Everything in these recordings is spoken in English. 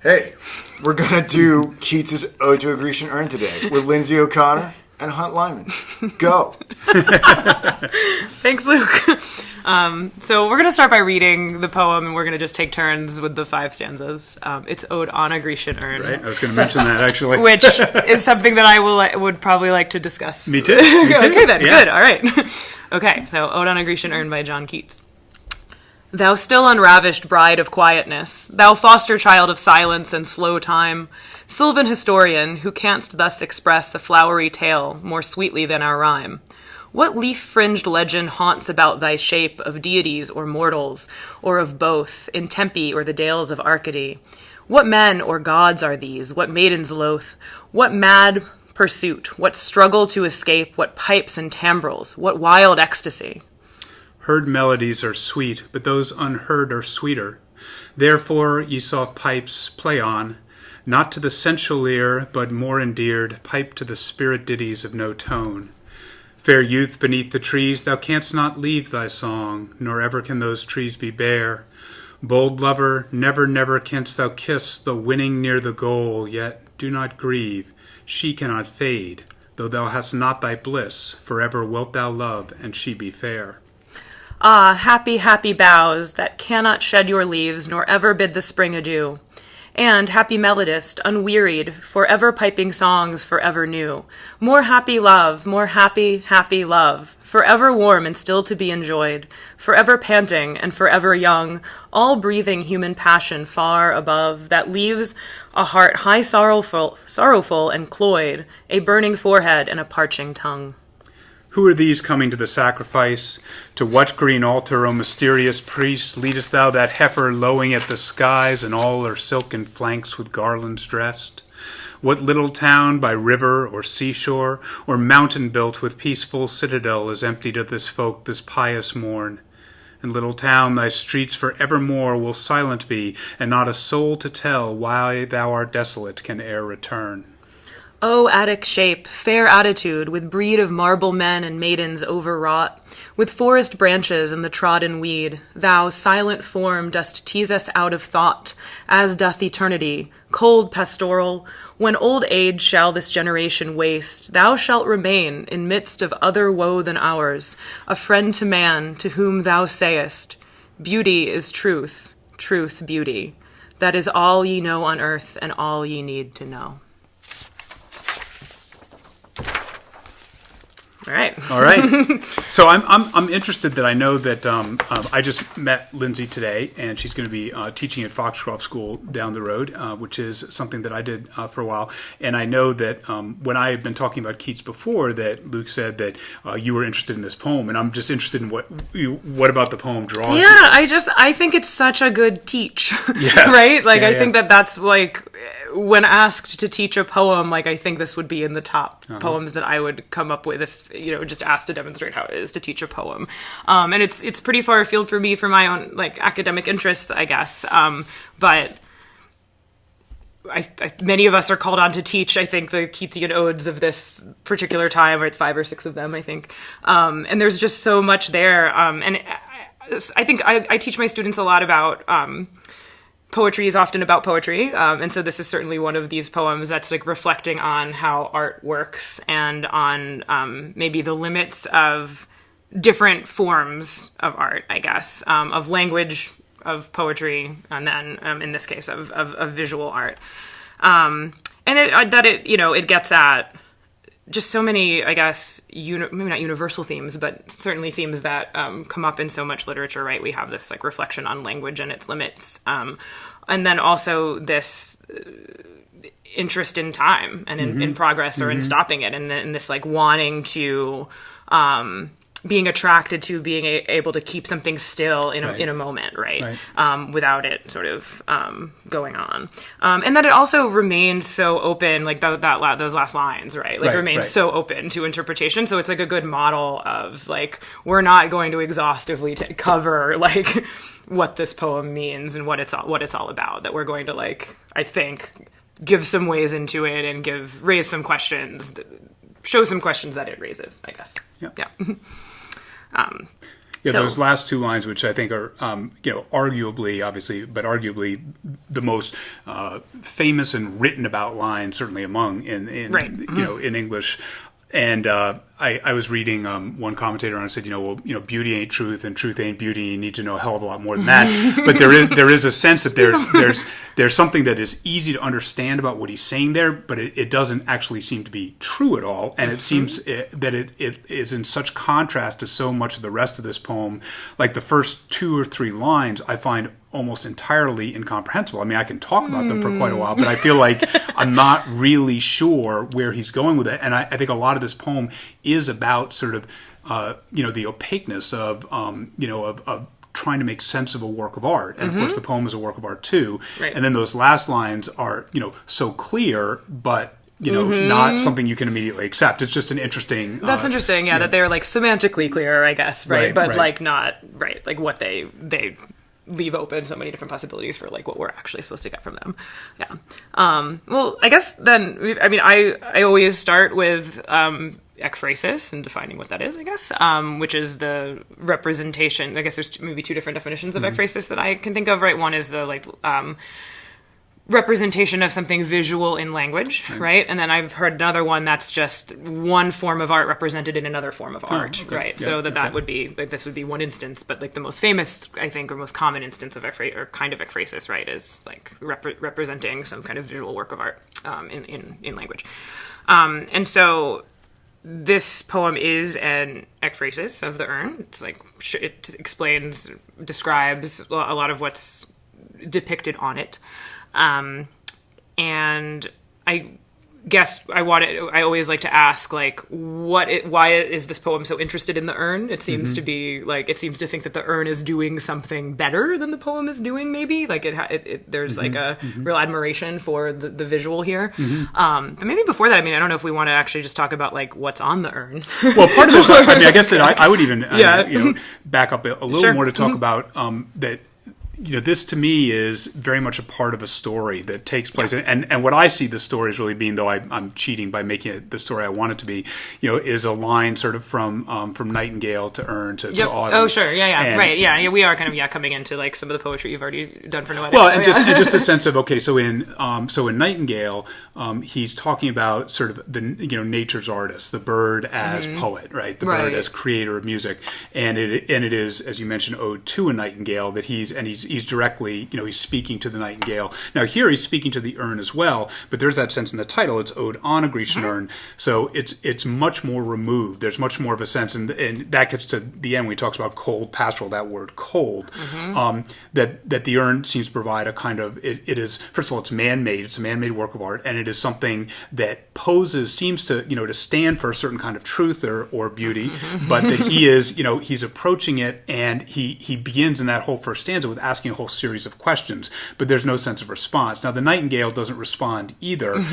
Hey, we're gonna do Keats' Ode to a Grecian Urn today with Lindsay O'Connor and Lyman. Go. Thanks, Luke. So we're going to start by reading the poem, and we're going to just take turns with the 5 stanzas. It's Ode on a Grecian Urn. Right, I was going to mention that, actually. Which is something that I would probably like to discuss. Me too. Me too. Okay, then. Yeah. Good. All right. Okay, so Ode on a Grecian Urn by John Keats. Thou still unravished bride of quietness, thou foster child of silence and slow time, sylvan historian, who canst thus express a flowery tale more sweetly than our rhyme. What leaf-fringed legend haunts about thy shape of deities or mortals, or of both, in Tempe or the dales of Arcady? What men or gods are these? What maidens loath? What mad pursuit? What struggle to escape? What pipes and timbrels? What wild ecstasy? Heard melodies are sweet, but those unheard are sweeter. Therefore, ye soft pipes, play on, not to the sensual ear, but more endeared, pipe to the spirit ditties of no tone. Fair youth beneath the trees, thou canst not leave thy song, nor ever can those trees be bare. Bold lover, never, never canst thou kiss, though winning near the goal, yet do not grieve, she cannot fade, though thou hast not thy bliss, forever wilt thou love, and she be fair. Ah, happy, happy boughs that cannot shed your leaves, nor ever bid the spring adieu. And happy melodist, unwearied, forever piping songs forever new. More happy love, more happy, happy love, forever warm and still to be enjoyed, forever panting and forever young, all breathing human passion far above, that leaves a heart high sorrowful and cloyed, a burning forehead and a parching tongue. Who are these coming to the sacrifice? To what green altar, O mysterious priest, leadest thou that heifer lowing at the skies, and all her silken flanks with garlands dressed? What little town by river or seashore, or mountain built with peaceful citadel is emptied of this folk this pious morn? And little town, thy streets for evermore will silent be, and not a soul to tell why thou art desolate can e'er return. O Attic shape, fair attitude, with breed of marble men and maidens overwrought, with forest branches and the trodden weed, thou, silent form, dost tease us out of thought, as doth eternity, cold pastoral. When old age shall this generation waste, thou shalt remain in midst of other woe than ours, a friend to man, to whom thou sayest, beauty is truth, truth beauty. That is all ye know on earth, and all ye need to know. All right. So I'm interested that I know that I just met Lindsay today, and she's going to be teaching at Foxcroft School down the road, which is something that I did for a while. And I know that when I had been talking about Keats before, that Luke said that you were interested in this poem, and I'm just interested in what about the poem draws you? I think it's such a good teach, right? Like, I think that's like, when asked to teach a poem, like, I think this would be in the top poems that I would come up with if, just asked to demonstrate how it is to teach a poem. And it's pretty far afield for me for my own, like, academic interests, I guess. But many of us are called on to teach, I think, the Keatsian odes of this particular time, or 5 or 6 of them, I think. And there's just so much there. And I think I teach my students a lot about poetry is often about poetry, and so this is certainly one of these poems that's like reflecting on how art works and on maybe the limits of different forms of art, I guess, of language, of poetry, and then in this case of visual art, and it gets at just so many, I guess, maybe not universal themes, but certainly themes that come up in so much literature, right? We have this like reflection on language and its limits, and then also this interest in time and in progress, or in stopping it, and then this like wanting to, being attracted to being able to keep something still in a moment, right? Without it sort of going on, and that it also remains so open, like those last lines, right? Like remains so open to interpretation. So it's like a good model of like, we're not going to exhaustively cover like what this poem means and what it's all about. That we're going to, like, I think, give some ways into it and raise some questions, show some questions that it raises, I guess. Yeah. Yeah, so, those last two lines, which I think are, arguably, obviously, but arguably the most famous and written about lines, certainly among in English. And I was reading one commentator on it said, beauty ain't truth and truth ain't beauty. You need to know a hell of a lot more than that. But there is a sense that there's something that is easy to understand about what he's saying there, but it doesn't actually seem to be true at all. And it seems that it is in such contrast to so much of the rest of this poem. Like the first 2 or 3 lines, I find almost entirely incomprehensible. I mean, I can talk about them for quite a while, but I feel like I'm not really sure where he's going with it. And I think a lot of this poem is about sort of, the opaqueness of trying to make sense of a work of art. And of course, the poem is a work of art too. Right. And then those last lines are, so clear, but not something you can immediately accept. It's just an interesting... That's interesting, that they're like semantically clear, I guess, right? But like not, right, like what they leave open so many different possibilities for like what we're actually supposed to get from them. Well, I guess then, I always start with ekphrasis and defining what that is, I guess, which is the representation. I guess there's maybe 2 different definitions of ekphrasis that I can think of, right? One is the like representation of something visual in language, right? And then I've heard another one that's just one form of art represented in another form of art, right? Yeah, so that would be, like, this would be one instance, but like the most famous, I think, or most common instance of kind of ekphrasis, right, is like representing some kind of visual work of art in language. And so this poem is an ekphrasis of the urn. It's like, it explains, describes a lot of what's depicted on it. And I guess I always like to ask, like, why is this poem so interested in the urn? It seems to be like, it seems to think that the urn is doing something better than the poem is doing, maybe. Like there's like a real admiration for the visual here. But maybe before that, I don't know if we want to actually just talk about like what's on the urn. Well, part of this, I guess that I would even, back up a little more to talk about that. This to me is very much a part of a story that takes place. And what I see the story as really being, though I'm cheating by making it the story I want it to be, is a line sort of from Nightingale to Urn to Autumn. Oh, sure. And, right. Yeah. We are kind of, coming into like some of the poetry you've already done for Noetic. Well, and just the sense of, okay, so in Nightingale, he's talking about sort of the, nature's artist, the bird as poet, right? The bird as creator of music. And it is, as you mentioned, Ode to a Nightingale, that he's directly, he's speaking to the nightingale. Now here he's speaking to the urn as well, but there's that sense in the title. It's Ode on a Grecian urn, so it's much more removed. There's much more of a sense, and that gets to the end when he talks about cold pastoral. That word cold, that the urn seems to provide a kind of it is, first of all, it's man-made. It's a man-made work of art, and it is something that seems to to stand for a certain kind of truth or beauty, but that he is he's approaching it, and he begins in that whole first stanza with asking a whole series of questions, but there's no sense of response. Now the nightingale doesn't respond either,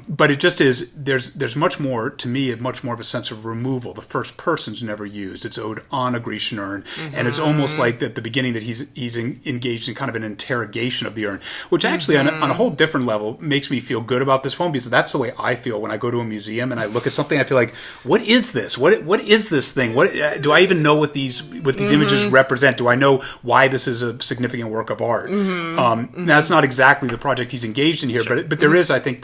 but it just is. There's much more, to me, much more of a sense of removal. The first person's never used. It's Ode on a Grecian urn, and it's almost like at the beginning that he's engaged in kind of an interrogation of the urn, which actually on a whole different level makes me feel good about this poem, because that's the way I feel when I go to a museum and I look at something. I feel like, what is this? What is this thing? What do I even know what these images represent? Do I know why this is a significant work of art? Now it's not exactly the project he's engaged in here, but there is, I think,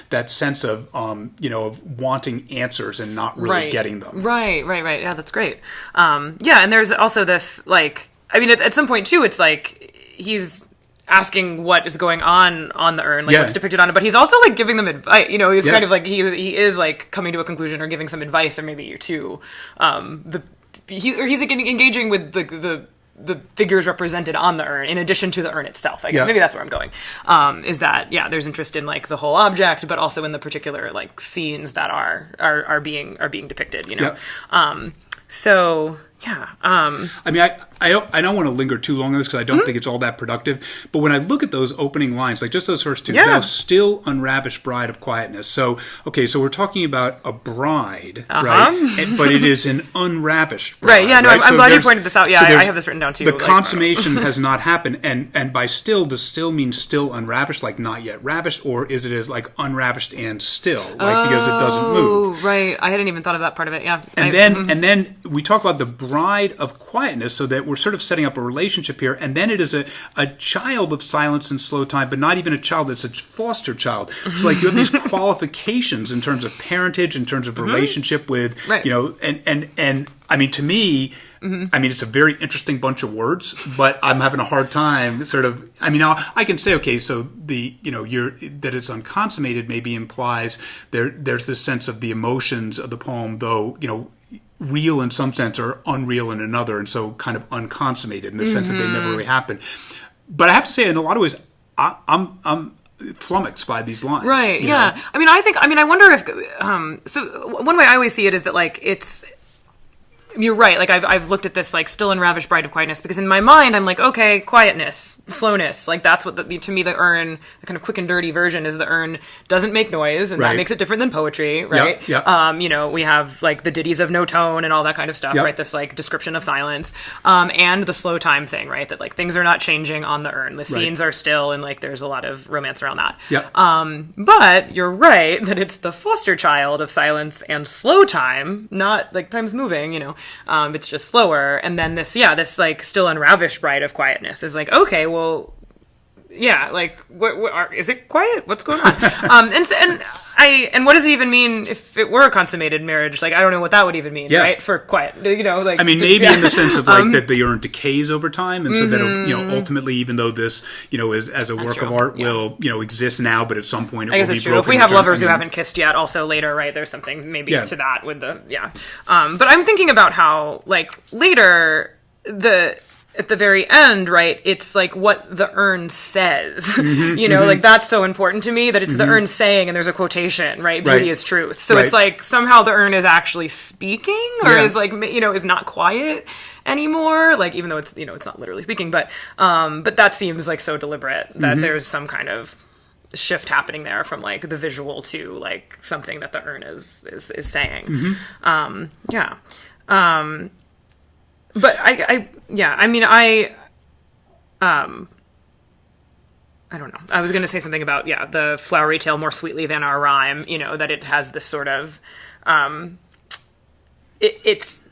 that sense of of wanting answers and not really getting them. Right. Yeah, that's great. And there's also this, like, at some point too, it's like he's asking what is going on the urn, like what's depicted on it, but he's also like giving them advice. He's kind of like he is like coming to a conclusion or giving some advice, or maybe you too. He's like engaging with the figures represented on the urn in addition to the urn itself. I guess maybe that's where I'm going. Is that there's interest in like the whole object, but also in the particular like scenes that are being depicted. So yeah. I don't want to linger too long on this because I don't think it's all that productive. But when I look at those opening lines, like just those first two, thou still unravished bride of quietness. So, okay, so we're talking about a bride, right? But it is an unravished bride. Right, yeah, no, right? I'm glad you pointed this out. Yeah, I have this written down too. The consummation has not happened. And by still, does still mean still unravished, like not yet ravished? Or is it as like unravished and still, like because it doesn't move? Oh, right. I hadn't even thought of that part of it, yeah. And then we talk about the bride bride of quietness, so that we're sort of setting up a relationship here. And then it is a child of silence and slow time, but not even a child, it's a foster child. So like you have these qualifications in terms of parentage, in terms of relationship with, you know, and I mean, to me, I mean, it's a very interesting bunch of words, but I'm having a hard time sort of, I mean, I can say, okay, so the, you know, that it's unconsummated maybe implies there's this sense of the emotions of the poem, though, you know, real in some sense or unreal in another, and so kind of unconsummated in the sense that they never really happened. But I have to say, in a lot of ways, I'm flummoxed by these lines. Right, know? I wonder if, so one way I always see it is that, like, you're right. Like I've looked at this like still and ravished bride of quietness, because in my mind I'm like, okay, quietness, slowness. Like that's what to me the urn, the kind of quick and dirty version is the urn doesn't make noise, and that makes it different than poetry, right? Yep. You know, we have like the ditties of no tone and all that kind of stuff, right? This like description of silence, and the slow time thing, right? That like things are not changing on the urn. The scenes are still, and like there's a lot of romance around that. But you're right that it's the foster child of silence and slow time, not like time's moving, you know. It's just slower. And then this like still unravished bride of quietness is like, okay, well, yeah, like, is it quiet? What's going on? And what does it even mean if it were a consummated marriage? Like, I don't know what that would even mean, right? For quiet, you know, like. I mean, maybe in the sense of like that the urn decays over time, and so that you know, ultimately, even though this, you know, is as a work of art will, you know, exist now, but at some point it will be broken. I guess it's true. If we have lovers who haven't kissed yet, also later, right? There's something maybe to that with the But I'm thinking about how like later at the very end, right, it's like what the urn says, you know, like that's so important to me that it's the urn saying, and there's a quotation, right, beauty is truth. So it's like somehow the urn is actually speaking, or is like, you know, is not quiet anymore, like even though it's, you know, it's not literally speaking, but that seems like so deliberate that there's some kind of shift happening there from like the visual to like something that the urn is saying. But I don't know. I was going to say something about, the flowery tale more sweetly than our rhyme, you know, that it has this sort of, it's,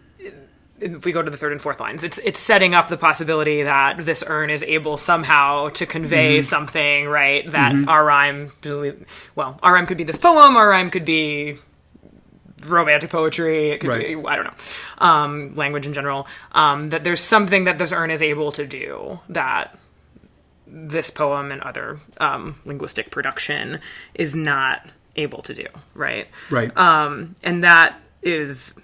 if we go to the third and fourth lines, it's setting up the possibility that this urn is able somehow to convey something, right? That our rhyme, our rhyme could be this poem, our rhyme could be romantic poetry, it could be, I don't know, language in general, that there's something that this urn is able to do that this poem and other linguistic production is not able to do, right? Right. And that is,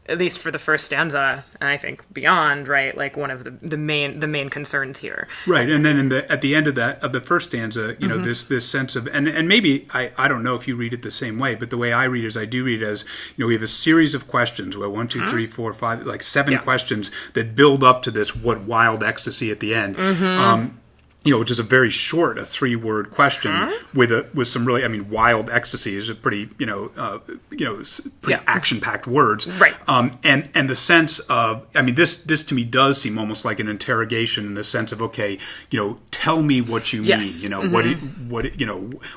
at least for the first stanza, and I think beyond, right, like one of the main concerns here. Right, and then at the end of the first stanza, you know, this sense of, and maybe I don't know if you read it the same way, but the way I read it is I do read it as, you know, we have a series of questions, well, 1, 2, 3, 4, 5, like 7 questions that build up to this what wild ecstasy at the end. You know, which is a very short, a 3-word question with some really, I mean, wild ecstasy is a pretty, pretty action-packed words, right? And the sense of, I mean, this to me does seem almost like an interrogation in the sense of, okay, you know, tell me what you mean, you know,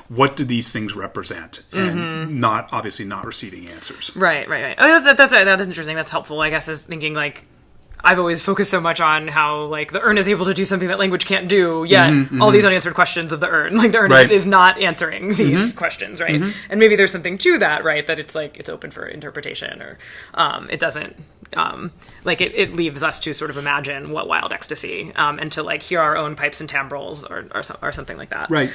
what do these things represent, and obviously not receiving answers. Right. Oh, that's interesting. That's helpful. I guess is thinking like, I've always focused so much on how, like, the urn is able to do something that language can't do, yet all these unanswered questions of the urn. Like, the urn is not answering these questions, right? And maybe there's something to that, right? That it's, like, it's open for interpretation, or it doesn't, it leaves us to sort of imagine what wild ecstasy, and to, like, hear our own pipes and timbrels, or something like that. Right.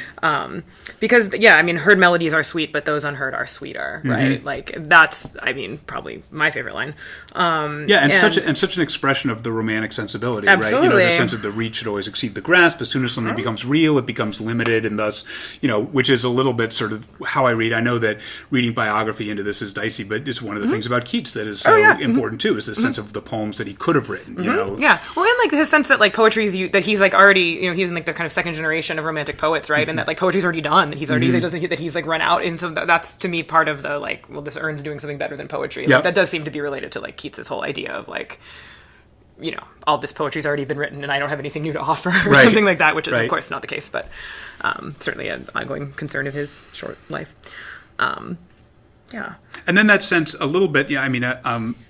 Because, I mean, heard melodies are sweet, but those unheard are sweeter, right? Like, that's, I mean, probably my favorite line. And such an expression of the romantic sensibility, absolutely. Right? You know, the sense that the reach should always exceed the grasp. As soon as something becomes real, it becomes limited, and thus, you know, which is a little bit sort of how I read. I know that reading biography into this is dicey, but it's one of the things about Keats that is so important too, is the sense of the poems that he could have written, you know? Yeah. Well, and like his sense that like poetry is, that he's like already, you know, he's in like the kind of second generation of romantic poets, right? And that like poetry's already done, that he's already, that he's like run out. And so that's to me part of the like, well, this urn's doing something better than poetry. Like, that does seem to be related to like Keats's whole idea of like, you know, all this poetry's already been written and I don't have anything new to offer, or something like that, which is of course not the case, but certainly an ongoing concern of his short life. Yeah. And then that sense a little bit, yeah, I mean,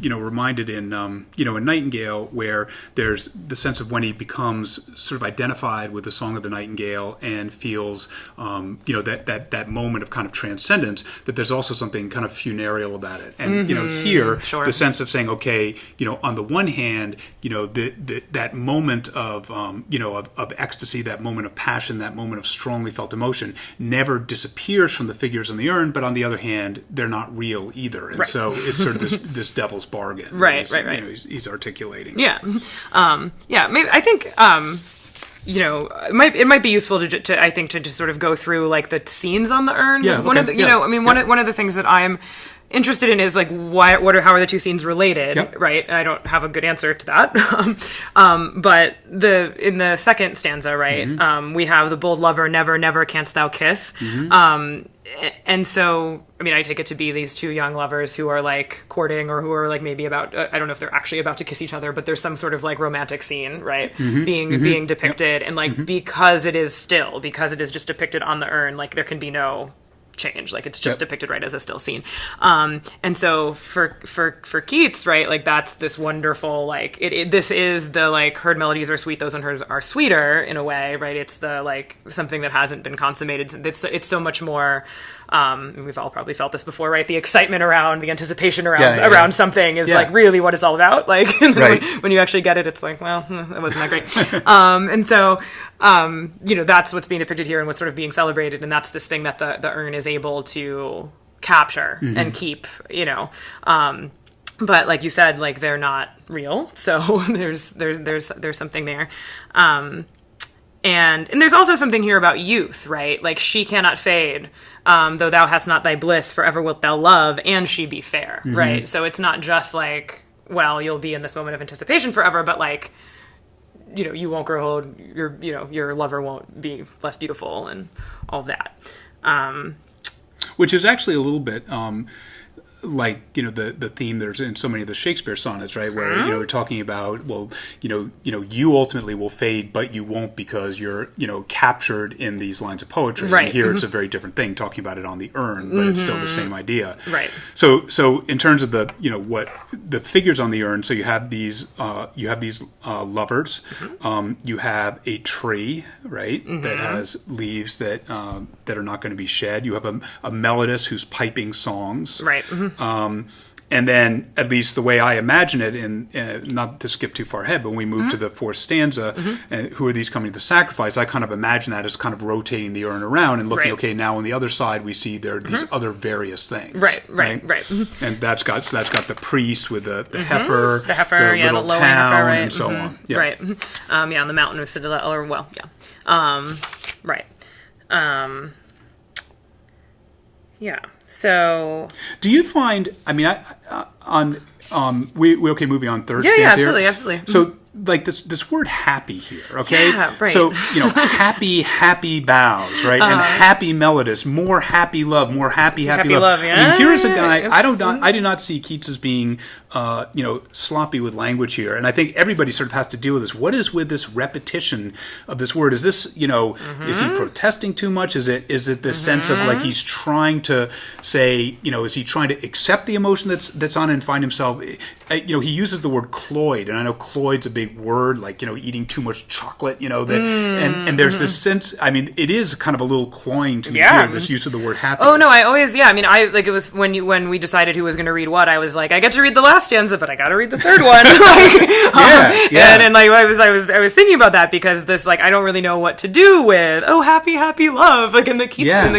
reminded in, in Nightingale, where there's the sense of when he becomes sort of identified with the Song of the Nightingale and feels, that moment of kind of transcendence, that there's also something kind of funereal about it. And, here, the sense of saying, okay, on the one hand, that moment of ecstasy, that moment of passion, that moment of strongly felt emotion never disappears from the figures on the urn, but on the other hand, they're not real either, and so it's sort of this devil's bargain. Right. He's articulating. Yeah, Maybe I think it might be useful to I think to just sort of go through like the scenes on the urn. Yeah, one of the one of the things that I'm interested in is like how are the two scenes related, right? And I don't have a good answer to that. But in the second stanza, right, we have the bold lover, never, never canst thou kiss. And so, I mean, I take it to be these two young lovers who are like courting, or who are like maybe about, I don't know if they're actually about to kiss each other, but there's some sort of like romantic scene, right, being depicted. And like, because it is just depicted on the urn, like there can be no change, like it's just depicted right as a still scene. And so for Keats, right, like that's this wonderful, like this is the like heard melodies are sweet, those unheard are sweeter in a way, right? It's the like something that hasn't been consummated. It's so much more. We've all probably felt this before, right? The excitement around, the anticipation around something is like really what it's all about. Like when you actually get it, it's like, well, that wasn't that great. And so, that's what's being depicted here and what's sort of being celebrated. And that's this thing that the urn is able to capture and keep, but like you said, like they're not real. So there's something there. And there's also something here about youth, right? Like she cannot fade, though thou hast not thy bliss, forever wilt thou love, and she be fair, right? So it's not just like, well, you'll be in this moment of anticipation forever, but like, you won't grow old, your lover won't be less beautiful, and all of that. Which is actually a little bit like the theme there's in so many of the Shakespeare sonnets, right, where we're talking about, well, you ultimately will fade, but you won't, because you're captured in these lines of poetry. Right. And here it's a very different thing, talking about it on the urn, but it's still the same idea. Right. So in terms of the what the figures on the urn, so you have these lovers, you have a tree, right, that has leaves that are not going to be shed. You have a melodist who's piping songs, right. And then, at least the way I imagine it, and not to skip too far ahead, but when we move to the fourth stanza, and who are these coming to the sacrifice, I kind of imagine that as kind of rotating the urn around and looking, okay, now on the other side we see there are these other various things. Right. And that's got the priest with the heifer, the little the town, heifer, right? and so on. Yeah. Right. On the mountain with citadel, or right. Yeah. So, do you find? I mean, we okay. Moving on third stanza. Yeah, absolutely. So, like this word "happy" here, okay? Yeah, right. So happy bows, right? And happy melodist, more happy love, more happy love. Yeah. I mean, here is a guy. I do not see Keats as being sloppy with language here, and I think everybody sort of has to deal with this. What is with this repetition of this word? Is this is he protesting too much? Is it this sense of like he's trying to say, is he trying to accept the emotion that's on and find himself? He uses the word cloyed, and I know cloyd's a big word, like eating too much chocolate, and there's this sense. I mean, it is kind of a little cloying to me here, this use of the word happiness. Oh no, I like it was when we decided who was going to read what. I was like, I get to read the last stanza, but I got to read the third one. And like I was thinking about that, because this, like, I don't really know what to do with happy love, like in the Keats poem.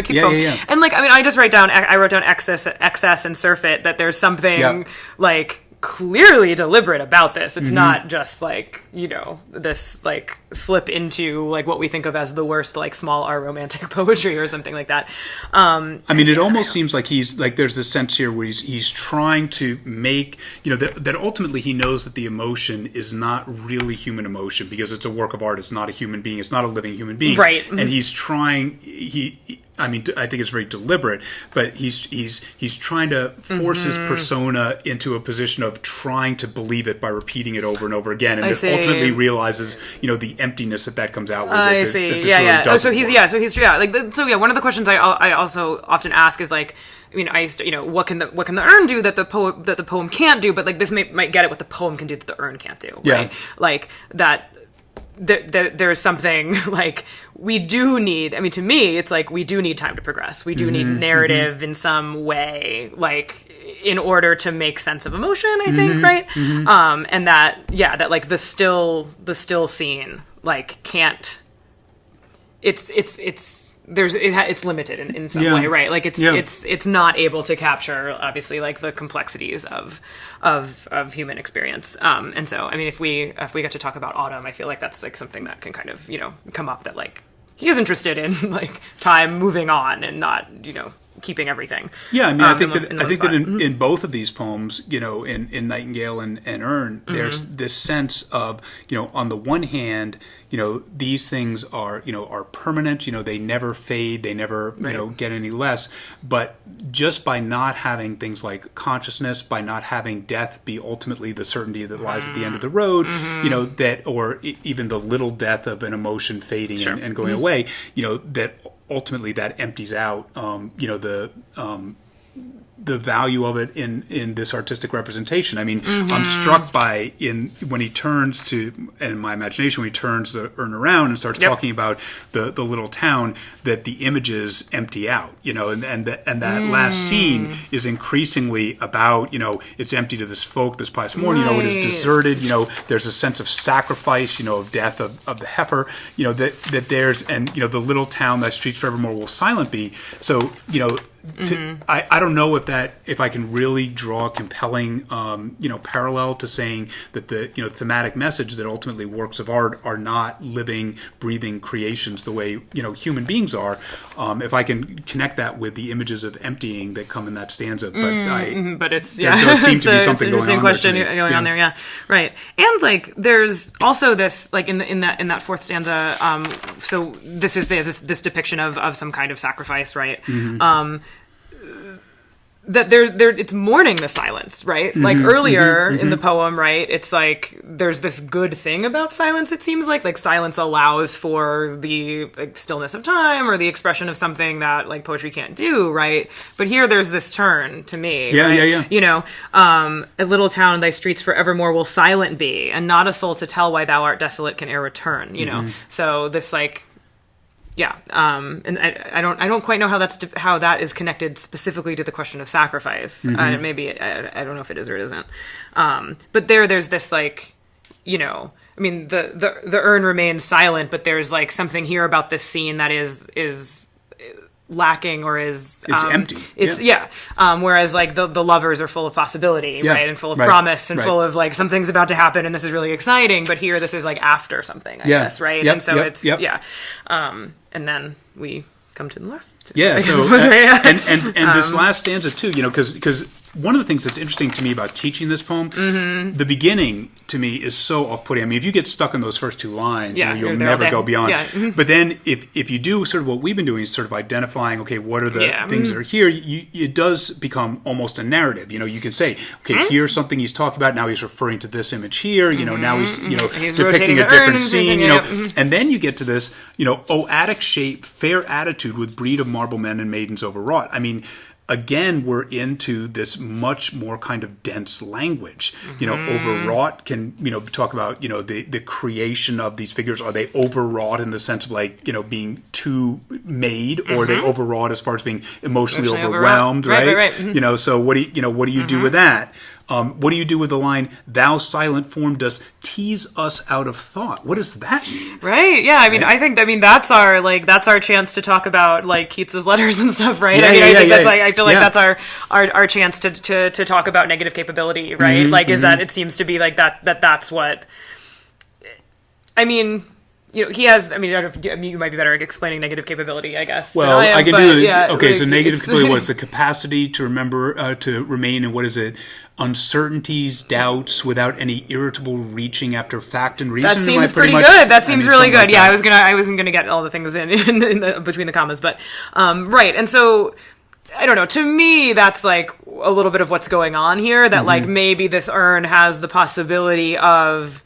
And like, I mean, I wrote down excess and surfeit, that there's something like clearly deliberate about this. It's not just like, this like slip into like what we think of as the worst, like small R romantic poetry or something like that. I mean, it almost seems like he's like, there's this sense here where he's trying to make, that ultimately he knows that the emotion is not really human emotion, because it's a work of art. It's not a human being. It's not a living human being. Right. And he's trying, I mean, I think it's very deliberate, but he's trying to force his persona into a position of trying to believe it by repeating it over and over again, and ultimately realizes, the emptiness that comes out with it. I see. One of the questions I also often ask is like, I mean, what can the urn do that the poem can't do? But like this might get at what the poem can do that the urn can't do, right? Yeah. Like that. There's something like we do need. I mean, to me, it's like we do need time to progress. We do need narrative in some way, like in order to make sense of emotion. I think, right? And that like the still scene like can't. It's limited in some way, right? Like it's not able to capture obviously like the complexities of human experience. And so I mean if we get to talk about Autumn, I feel like that's like something that can kind of, come up, that like he is interested in like time moving on and not, keeping everything. Yeah, I mean, I think that in both of these poems, in Nightingale and Urn, there's this sense of, on the one hand, these things are permanent, they never fade, they never, get any less. But just by not having things like consciousness, by not having death be ultimately the certainty that lies at the end of the road, that, or even the little death of an emotion fading and going away, that ultimately that empties out, the value of it in this artistic representation. I mean, I'm struck by when he turns to, in my imagination, when he turns the urn around and starts talking about the little town, that the images empty out, and that last scene is increasingly about, it's empty to this folk, this pious morn, it is deserted, there's a sense of sacrifice, of death of the heifer, that there's, and, the little town, thy streets forevermore will silent be. So, I don't know if I can really draw a compelling parallel to saying that the thematic message that ultimately works of art are not living, breathing creations the way human beings are. If I can connect that with the images of emptying that come in that stanza, but it's there does seem to be something going on. Question going on there, yeah, right. And like there's also this like in that fourth stanza. So this is this depiction of some kind of sacrifice, right? That it's mourning the silence, right? Like earlier in the poem, right? It's like there's this good thing about silence. It seems like silence allows for the like, stillness of time or the expression of something that like poetry can't do, right? But here there's this turn to me, right? A little town, thy streets forevermore will silent be, and not a soul to tell why thou art desolate can e'er return. So this like. Yeah, and I don't quite know how that is connected specifically to the question of sacrifice. Maybe I don't know if it is or it isn't. But there's this like, I mean the urn remains silent, but there's like something here about this scene that is lacking or is it's empty. It's whereas like the lovers are full of possibility, right, and full of promise and full of like something's about to happen and this is really exciting. But here this is like after something, I guess, right? And so it's and then we come to the last. Yeah. So and this last stanza too, because one of the things that's interesting to me about teaching this poem, the beginning to me is so off-putting. I mean, if you get stuck in those first two lines, you'll never go beyond. Yeah. But then if you do sort of what we've been doing is sort of identifying, okay, what are the things that are here, it does become almost a narrative. You can say, okay, here's something he's talking about, now he's referring to this image here, now he's depicting a different scene, and then you get to this, Noetic shape, fair attitude with breed of marble men and maidens overwrought. I mean, again, we're into this much more kind of dense language. Overwrought can, talk about, the creation of these figures. Are they overwrought in the sense of like, being too made, or are they overwrought as far as being emotionally overwhelmed, right? Right. So what do you do with that? What do you do with the line, thou silent form dost tease us out of thought? What does that mean? Right, yeah. I mean, that's our chance to talk about like Keats's letters and stuff, right? I feel like that's our chance to talk about negative capability, right? Is that it seems to be like that's what, I mean, he has. I mean, I don't know if you might be better at explaining negative capability, I guess. Well, I can do it. Yeah, okay, so negative capability was the capacity to remember, to remain in, what is it? Uncertainties, doubts, without any irritable reaching after fact and reason. That seems pretty good. That seems really good. Yeah, I wasn't gonna get all the things in between the commas, but right. And so I don't know. To me, that's like a little bit of what's going on here. That like maybe this urn has the possibility of,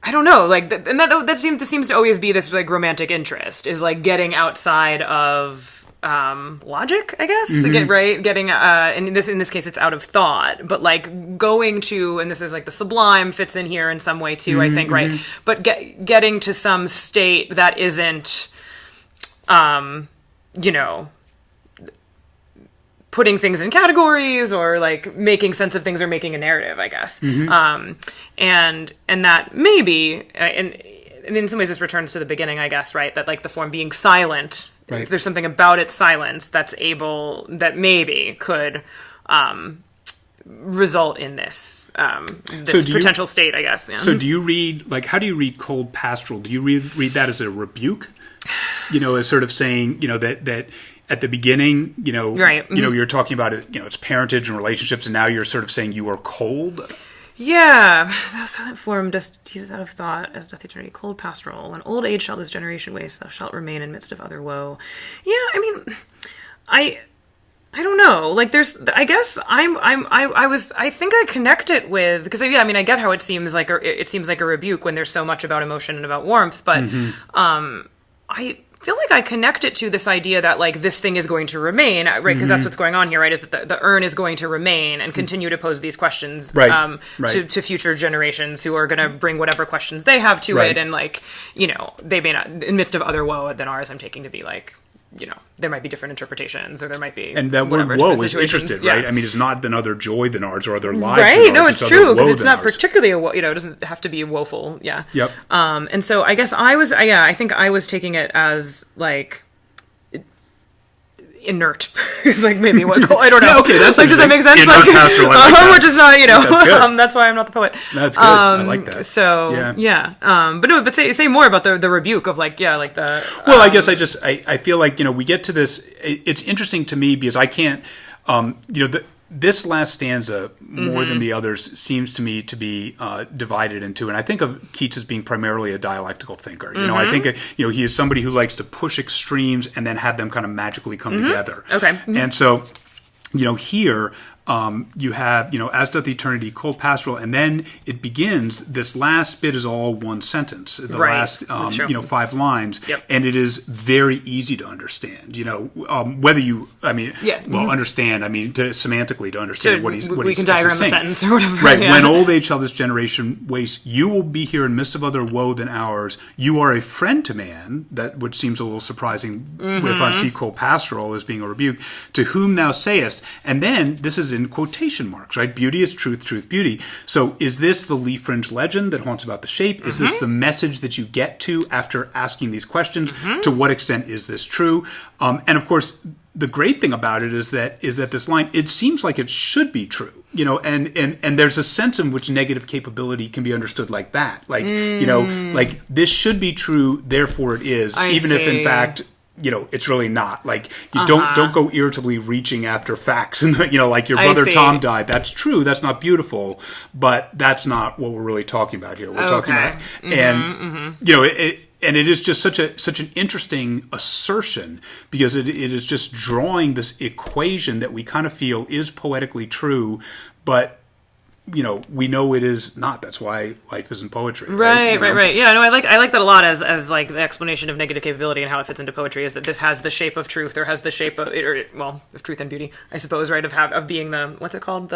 I don't know, like, and that seems to always be this like romantic interest, is like getting outside of logic, I guess. Getting in this case it's out of thought, but like going to, and this is like the sublime fits in here in some way too, I think, right? But getting to some state that isn't putting things in categories or like making sense of things or making a narrative, I guess. And that maybe, and in some ways this returns to the beginning, I guess, right? That like the form being silent, right. There's something about its silence that maybe could result in this potential state, I guess. Yeah. So do you read, like, how do you read cold pastoral? Do you read that as a rebuke? As sort of saying, that at the beginning, right. You're talking about it, its parentage and relationships, and now you're sort of saying you are cold. Yeah, thou silent form dost tease out of thought, as doth eternity cold pastoral. When old age shall this generation waste, thou shalt remain in midst of other woe. Yeah, I mean, I don't know. Like, I guess I think I connect it with, because yeah, I mean, I get how it seems like a rebuke when there's so much about emotion and about warmth, but I feel like I connect it to this idea that like this thing is going to remain, right? Because that's what's going on here, right? Is that the urn is going to remain and continue to pose these questions to future generations who are going to bring whatever questions they have to it, and like they may not, in the midst of other woe than ours, I'm taking to be like, there might be different interpretations, or there might be, and that word "woe" is interested, right? I mean, it's not another joy than ours, or other lives, right? Than ours. No, it's true, because it's not ours. Particularly a woe. It doesn't have to be woeful. Yeah. Yep. And so I guess I think I was taking it as like inert. It's like maybe what I don't know. Yeah, okay, that's like, does that make sense? Like, pastoral, I like that. Which is not, that's, that's why I'm not the poet. That's good. I like that. So but say more about the rebuke of like like the. Well, I guess I feel like we get to this. It's interesting to me because I can't this last stanza, more than the others, seems to me to be divided into, and I think of Keats as being primarily a dialectical thinker. I think he is somebody who likes to push extremes and then have them kind of magically come together. Okay. And so, here you have, as doth eternity, cold pastoral, and then it begins, this last bit is all one sentence, the last, 5 lines, and it is very easy to understand, whether you, understand, semantically to understand what he's we can diagram saying. A sentence or whatever. Right, when old age shall this generation waste, you will be here in midst of other woe than ours, you are a friend to man, which seems a little surprising if I see cold pastoral as being a rebuke, to whom thou sayest, and then, this is in quotation marks, right? Beauty is truth, truth, beauty. So is this the leaf fringe legend that haunts about the shape? Is this the message that you get to after asking these questions? To what extent is this true? And of course, the great thing about it is that this line, it seems like it should be true, and there's a sense in which negative capability can be understood like that. Like, like this should be true, therefore it is, if in fact, it's really not. Like, you don't go irritably reaching after facts and, like your brother Tom died. That's true. That's not beautiful, but that's not what we're really talking about here. We're talking about, and, and it is just such an interesting assertion because it is just drawing this equation that we kind of feel is poetically true, but we know it is not. That's why life isn't poetry. Right. Yeah, no, I like that a lot as like the explanation of negative capability and how it fits into poetry is that this has the shape of truth, or has the shape of of truth and beauty, I suppose, right? Of being the, what's it called?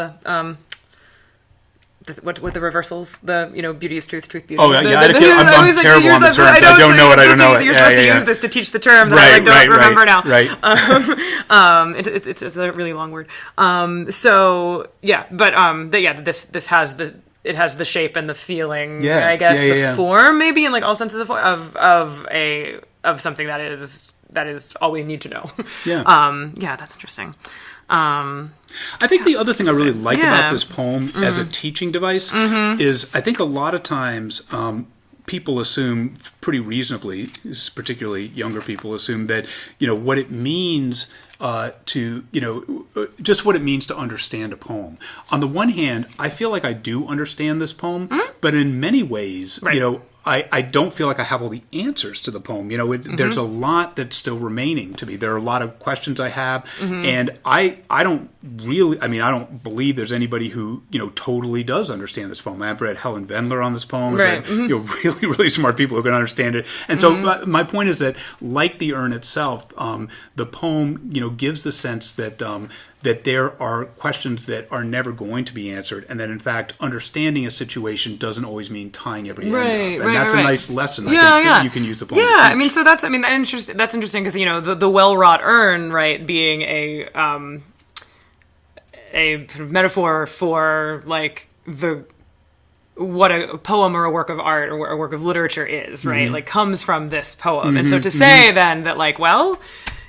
What the reversals? Beauty is truth, truth, beauty. Oh, I'm terrible on the terms. I don't know it. I don't know it. You're supposed to use this to teach the term that I don't remember now. Right. It's a really long word. This has the shape and the feeling. Yeah. I guess the form, maybe in like all senses of something that is all we need to know. Yeah. That's interesting. I think the other thing I really like about this poem as a teaching device is I think a lot of times people assume pretty reasonably, particularly younger people assume that, what it means just what it means to understand a poem. On the one hand, I feel like I do understand this poem, but in many ways, I don't feel like I have all the answers to the poem. There's a lot that's still remaining to me. There are a lot of questions I have, and I don't believe there's anybody who, totally does understand this poem. I've read Helen Vendler on this poem. I've read, really, really smart people who can understand it. And so my point is that, like the urn itself, the poem, gives the sense that that there are questions that are never going to be answered, and that in fact understanding a situation doesn't always mean tying every end up. And that's a nice lesson. I think that you can use the poem to teach. That's interesting because the well-wrought urn, right, being a metaphor for like what a poem or a work of art or a work of literature is, right? Like comes from this poem, and so to say then that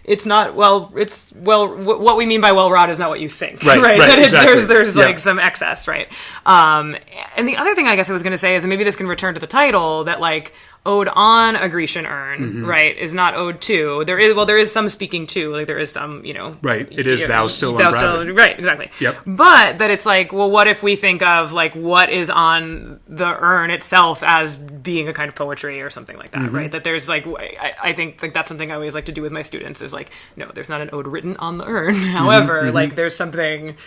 it's not what we mean by well-wrought is not what you think, right? That exactly. There's like some excess, right? And the other thing I guess I was going to say is, and maybe this can return to the title, that like ode on a Grecian urn, right, is not ode to. There is some speaking to, like there is some, right. It is thou still unraveling. Right, exactly. Yep. But that it's like, well, what if we think of like what is on the urn itself as being a kind of poetry or something like that, right? That there's like, I think like that's something I always like to do with my students is like, no, there's not an ode written on the urn. However, like there's something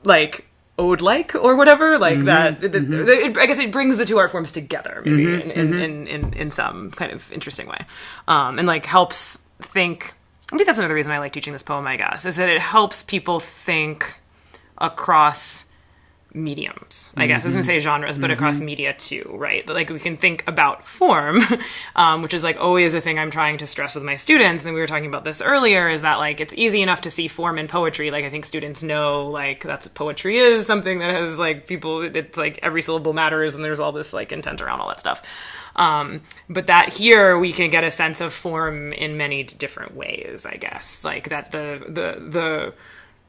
like ode-like or whatever, like that. I guess it brings the two art forms together, maybe in some kind of interesting way, and like helps think. Maybe that's another reason I like teaching this poem. I guess is that it helps people think across mediums. I guess I was going to say genres, but across media too, right? But like we can think about form, which is like always a thing I'm trying to stress with my students. And we were talking about this earlier, is that like it's easy enough to see form in poetry. Like I think students know like that's what poetry is, something that has like people, it's like every syllable matters and there's all this like intent around all that stuff. But that here we can get a sense of form in many different ways, I guess. Like that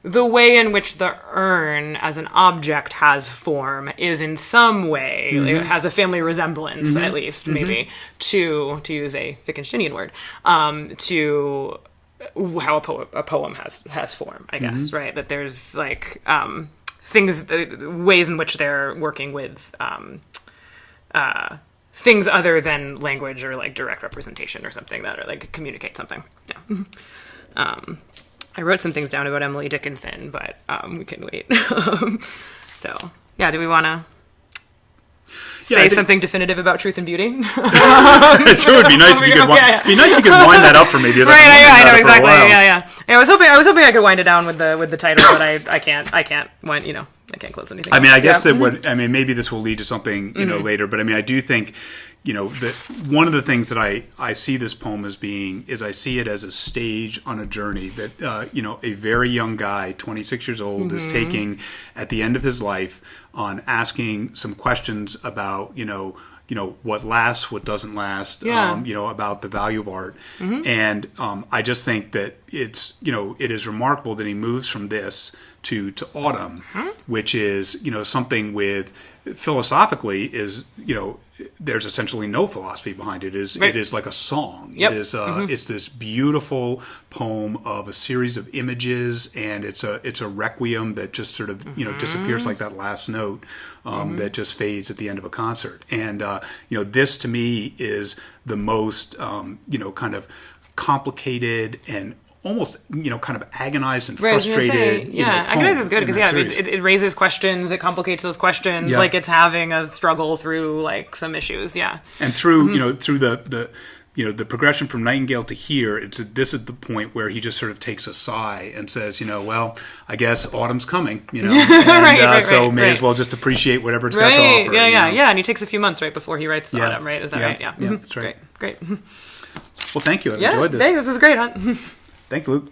the way in which the urn as an object has form is in some way, it has a family resemblance, at least, maybe, to use a Wittgensteinian word, to how a poem has form, I guess, right? That there's like ways in which they're working with things other than language or like direct representation or something that are like communicate something. Yeah. I wrote some things down about Emily Dickinson, but we can wait. So, yeah, do we want to say something definitive about truth and beauty? It sure would be nice if you could be nice if you could wind that up for me. I know exactly. Yeah. I was hoping I could wind it down with the title, but I can't wind, I can't close anything. I mean, I guess maybe this will lead to something, later, but I mean, I do think, that one of the things that I see this poem as being is I see it as a stage on a journey that, a very young guy, 26 years old, is taking at the end of his life on asking some questions about, what lasts, what doesn't last, about the value of art. And I just think that it is remarkable that he moves from this to autumn, which is, something with philosophically is, there's essentially no philosophy behind it. It is like a song. It is it's this beautiful poem of a series of images, and it's a requiem that just sort of disappears like that last note that just fades at the end of a concert. And this to me is the most kind of complicated and almost, kind of agonized and frustrated. Agonized is good because it raises questions, it complicates those questions, like it's having a struggle through like some issues, and through through the progression from Nightingale to here, this is the point where he just sort of takes a sigh and says, well, I guess autumn's coming, and so may as well just appreciate whatever it's got to offer. And he takes a few months right before he writes autumn, right? Is that right? Yeah, that's right. Great. Well, thank you. I've enjoyed this. This was great, huh? Thanks, Luke.